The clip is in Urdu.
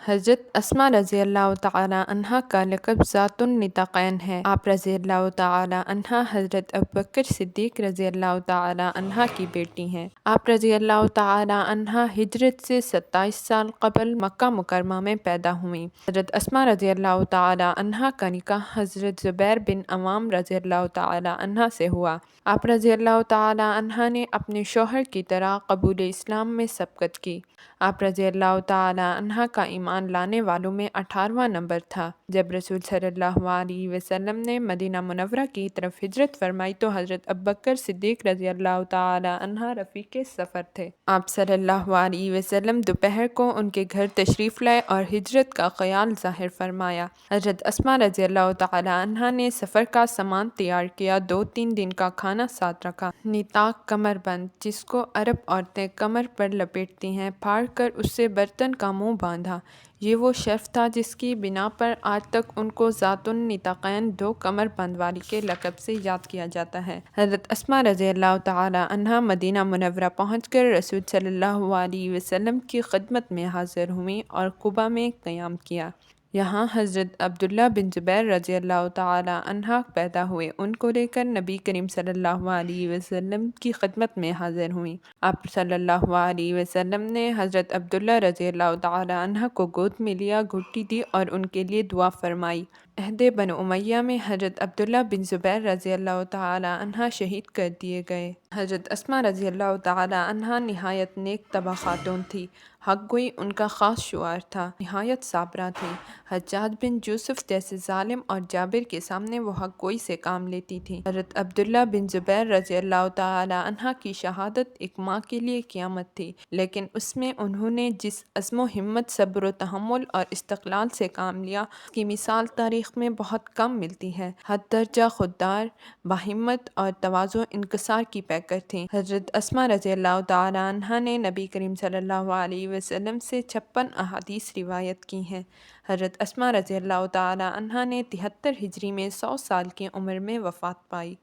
حضرت اسما رضی اللہ تعالی عنہا کا لقب ذات النطاقین ہے۔ آپ رضی اللہ تعالی عنہا حضرت ابوبکر صدیق رضی اللہ تعالی عنہ کی بیٹی ہیں۔ آپ رضی اللہ تعالی عنہا ہجرت سے 27 سال قبل مکہ مکرمہ میں پیدا ہوئیں۔ حضرت اسما رضی اللہ تعالی عنہا کا نکاح حضرت زبیر بن عوام رضی اللہ تعالی عنہ سے ہوا۔ آپ رضی اللہ تعالی عنہ نے اپنے شوہر کی طرح قبول اسلام میں سبقت کی۔ آپ رضی اللہ تعالی عنہ کا ایمان لانے والوں میں 18واں نمبر تھا۔ جب رسول صلی اللہ علیہ وسلم نے مدینہ منورہ کی طرف ہجرت فرمائی تو حضرت ابوبکر صدیق رضی اللہ تعالی عنہ رفیق سفر تھے۔ آپ صلی اللہ علیہ وسلم دوپہر کو ان کے گھر تشریف لائے اور ہجرت کا خیال ظاہر فرمایا۔ حضرت اسما رضی اللہ تعالی عنہ نے سفر کا سامان تیار کیا، 2-3 دن کا کھانا ساتھ رکھا۔ نطاق کمر بند، جس کو عرب عورتیں کمر پر لپیٹتی ہیں، پھاڑ کر اس سے برتن کا منہ باندھا۔ یہ وہ شرف تھا جس کی بنا پر آج تک ان کو ذات النطاقین، 2 کمر بند والی کے لقب سے یاد کیا جاتا ہے۔ حضرت اسما رضی اللہ تعالی عنہا مدینہ منورہ پہنچ کر رسول صلی اللہ علیہ وسلم کی خدمت میں حاضر ہوئیں اور قباء میں قیام کیا۔ یہاں حضرت عبداللہ بن زبیر رضی اللہ تعالی عنہ پیدا ہوئے۔ ان کو لے کر نبی کریم صلی اللہ علیہ وسلم کی خدمت میں حاضر ہوئیں۔ آپ صلی اللہ علیہ وسلم نے حضرت عبداللہ رضی اللہ تعالی عنہ کو گود میں لیا، گھٹی دی اور ان کے لیے دعا فرمائی۔ عہد بنو امیہ میں حضرت عبداللہ بن زبیر رضی اللہ تعالی عنہ شہید کر دیے گئے۔ حضرت اسما رضی اللہ تعالی عنہا نہایت نیک طبع خاتون تھی۔ حق گوئی ان کا خاص شعار تھا۔ نہایت صابرہ تھیں۔ حجاج بن یوسف جیسے ظالم اور جابر کے سامنے وہ حق گوئی سے کام لیتی تھیں۔ حضرت عبداللہ بن زبیر رضی اللہ تعالی عنہ کی شہادت ایک ماں کے لیے قیامت تھی، لیکن اس میں انہوں نے جس عزم و ہمت، صبر و تحمل اور استقلال سے کام لیا، اس کی مثال تاریخ میں بہت کم ملتی ہے۔ حد درجہ خوددار، باہمت اور تواضع و انکسار کی پیکر تھیں۔ حضرت اسما رضی اللہ تعالی عنہا نے نبی کریم صلی اللہ علیہ وسلم سے 56 احادیث روایت کی ہیں۔ حضرت اسما رضی اللہ تعالی عنہا نے 73 ہجری میں 100 سال کی عمر میں وفات پائی۔